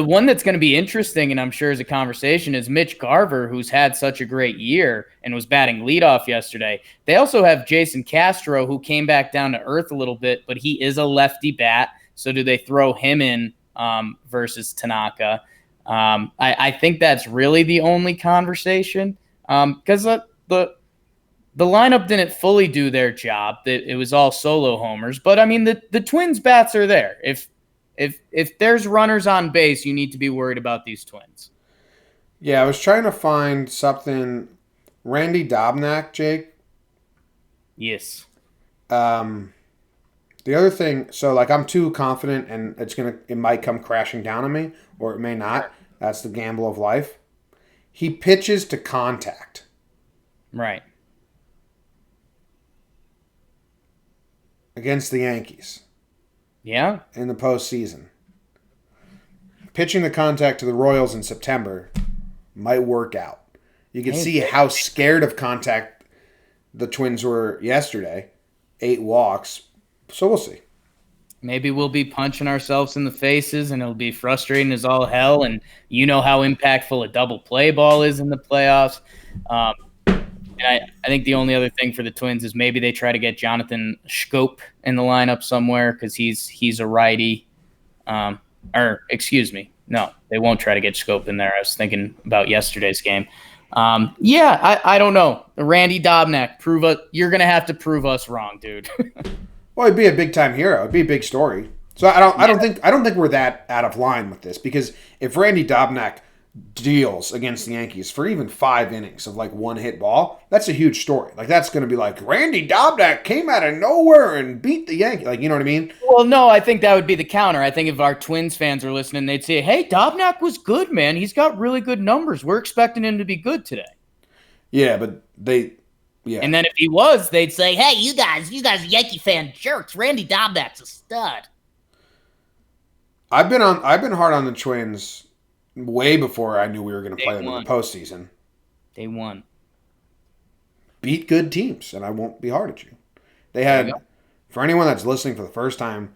one that's going to be interesting, and I'm sure is a conversation, is Mitch Garver, who's had such a great year and was batting leadoff yesterday. They also have Jason Castro, who came back down to earth a little bit, but he is a lefty bat. So do they throw him in versus Tanaka? I think that's really the only conversation because the lineup didn't fully do their job. It was all solo homers. But, I mean, the Twins' bats are there. If there's runners on base, you need to be worried about these Twins. Yeah, I was trying to find something. Randy Dobnak, Jake. Yes. The other thing, so like I'm too confident and it might come crashing down on me, or it may not. Sure. That's the gamble of life. He pitches to contact. Right. Against the Yankees. Yeah. In the postseason. Pitching the contact to the Royals in September might work out. You can see how scared of contact the Twins were yesterday. 8 walks. So we'll see. Maybe we'll be punching ourselves in the faces and it'll be frustrating as all hell. And you know how impactful a double play ball is in the playoffs. And I think the only other thing for the Twins is maybe they try to get Jonathan Schoop in the lineup somewhere because he's a righty. Or excuse me, no, they won't try to get Schoop in there. I was thinking about yesterday's game. I don't know. Randy Dobnak, you're gonna have to prove us wrong, dude. Well, it'd be a big time hero. It'd be a big story. So I don't think we're that out of line with this because if Randy Dobnak deals against the Yankees for even 5 innings of like one hit ball, that's a huge story. Like that's going to be like Randy Dobnak came out of nowhere and beat the Yankees. Like, you know what I mean? Well, no, I think that would be the counter. I think if our Twins fans are listening, they'd say, "Hey, Dobnak was good, man. He's got really good numbers. We're expecting him to be good today." Yeah, but yeah. And then if he was, they'd say, "Hey, you guys Yankee fan jerks. Randy Dobnak's a stud." I've been hard on the Twins way before I knew we were going to play them in the postseason. They won. Beat good teams, and I won't be hard at you. They had, for anyone that's listening for the first time,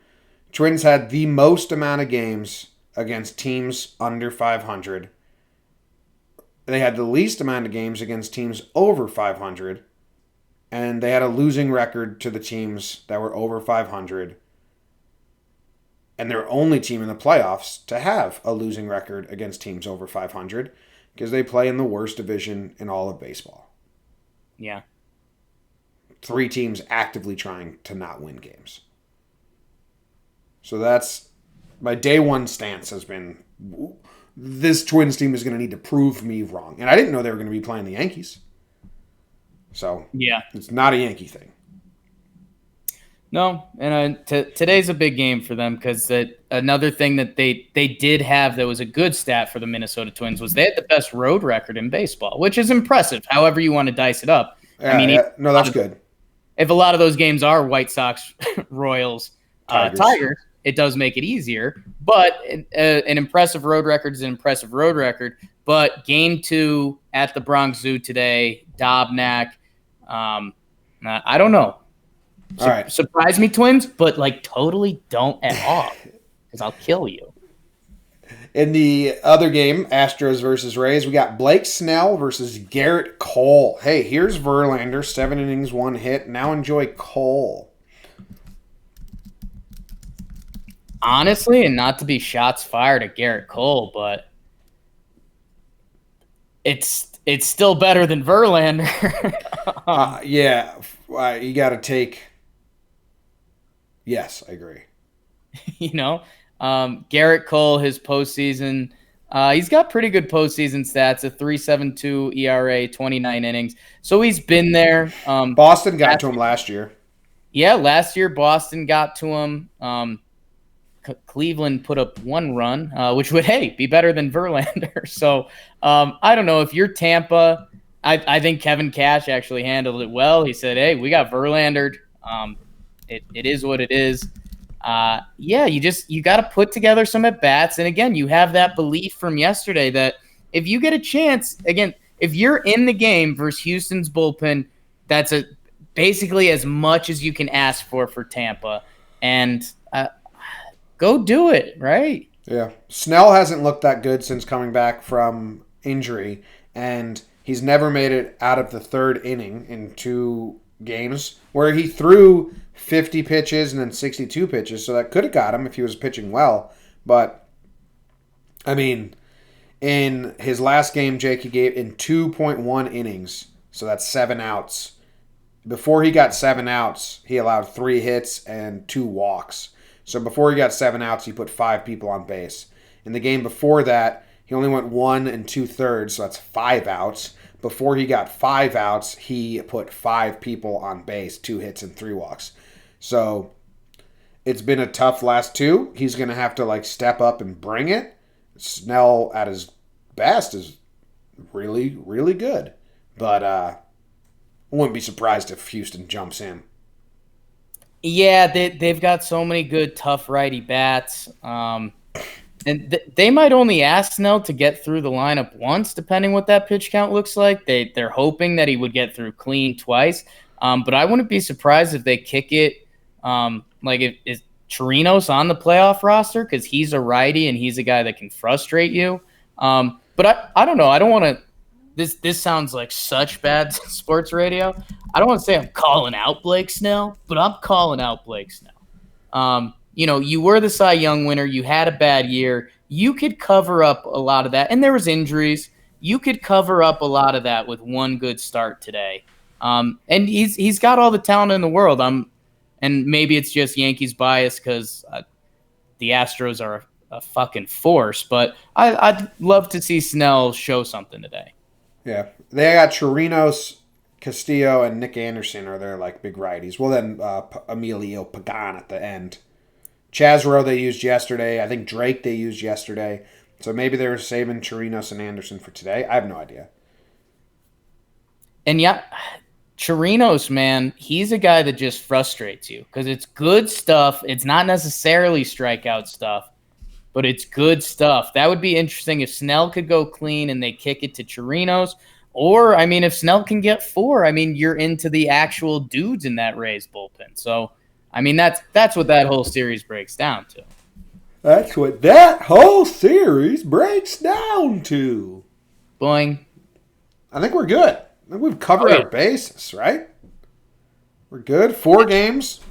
Twins had the most amount of games against teams under 500. They had the least amount of games against teams over 500. And they had a losing record to the teams that were over 500. And they're only team in the playoffs to have a losing record against teams over 500 because they play in the worst division in all of baseball. Yeah. 3 teams actively trying to not win games. So that's my day one stance has been this Twins team is going to need to prove me wrong. And I didn't know they were going to be playing the Yankees. So yeah, it's not a Yankee thing. No, and today's a big game for them because another thing that they did have that was a good stat for the Minnesota Twins was they had the best road record in baseball, which is impressive, however you want to dice it up. No, that's good. If a lot of those games are White Sox, Royals, Tigers, it does make it easier. But an impressive road record is an impressive road record. But Game 2 at the Bronx Zoo today, Dobnak, I don't know. All right. Surprise me, Twins, but totally don't at all because I'll kill you. In the other game, Astros versus Rays, we got Blake Snell versus Garrett Cole. Hey, here's Verlander, 7 innings, 1 hit. Now enjoy Cole. Honestly, and not to be shots fired at Garrett Cole, but it's still better than Verlander. Yeah, you got to take. Yes, I agree. Garrett Cole, his postseason, he's got pretty good postseason stats, a 3.72 ERA, 29 innings. So he's been there. Boston got to him last year. Yeah, last year Boston got to him. Cleveland put up 1 run, which would, be better than Verlander. So I don't know if you're Tampa. I think Kevin Cash actually handled it well. He said, hey, we got Verlander. It is what it is. You got to put together some at-bats. And, again, you have that belief from yesterday that if you get a chance, again, if you're in the game versus Houston's bullpen, that's basically as much as you can ask for Tampa. And go do it, right? Yeah. Snell hasn't looked that good since coming back from injury, and he's never made it out of the 3rd inning in 2 games where he threw 50 pitches and then 62 pitches, so that could have got him if he was pitching well. But, in his last game, Jake, he gave in 2.1 innings, so that's 7 outs. Before he got 7 outs, he allowed 3 hits and 2 walks. So before he got 7 outs, he put 5 people on base. In the game before that, he only went 1 2/3, so that's 5 outs. Before he got 5 outs, he put 5 people on base, 2 hits and 3 walks. So it's been a tough last 2. He's going to have to step up and bring it. Snell at his best is really, really good. But I wouldn't be surprised if Houston jumps in. Yeah, they've got so many good, tough righty bats. And they might only ask Snell to get through the lineup once, depending what that pitch count looks like. They're hoping that he would get through clean twice. But I wouldn't be surprised if they kick it. Is Chirinos on the playoff roster? Because he's a righty and he's a guy that can frustrate you. But I don't know. I don't want to. This sounds like such bad sports radio. I don't want to say I'm calling out Blake Snell, but I'm calling out Blake Snell. You were the Cy Young winner. You had a bad year. You could cover up a lot of that. And there was injuries. You could cover up a lot of that with one good start today. And he's got all the talent in the world. And maybe it's just Yankees bias because the Astros are a fucking force. But I'd love to see Snell show something today. Yeah. They got Chirinos, Castillo, and Nick Anderson are their big righties. Well, then Emilio Pagan at the end. Chazro they used yesterday. I think Drake they used yesterday. So maybe they were saving Chirinos and Anderson for today. I have no idea. And yeah, Chirinos, man, he's a guy that just frustrates you because it's good stuff. It's not necessarily strikeout stuff, but it's good stuff. That would be interesting if Snell could go clean and they kick it to Chirinos. Or, if Snell can get 4, you're into the actual dudes in that Rays bullpen. So, that's what that whole series breaks down to. That's what that whole series breaks down to. Boing. I think we're good. I think we've covered our bases, right? We're good. 4 games.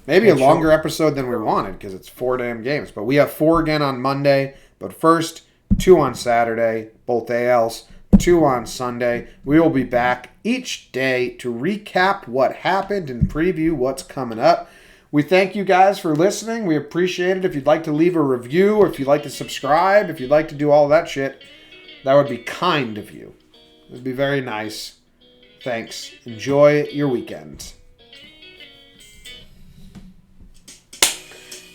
Maybe a longer episode than we wanted because it's 4 damn games. But we have 4 again on Monday. But first, 2 on Saturday, both ALs. 2 on Sunday. We will be back each day to recap what happened and preview what's coming up. We thank you guys for listening. We appreciate it. If you'd like to leave a review, or if you'd like to subscribe, if you'd like to do all that shit, that would be kind of you. It would be very nice. Thanks. Enjoy your weekend.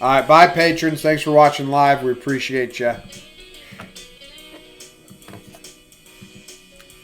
All right, bye, patrons. Thanks for watching live. We appreciate you.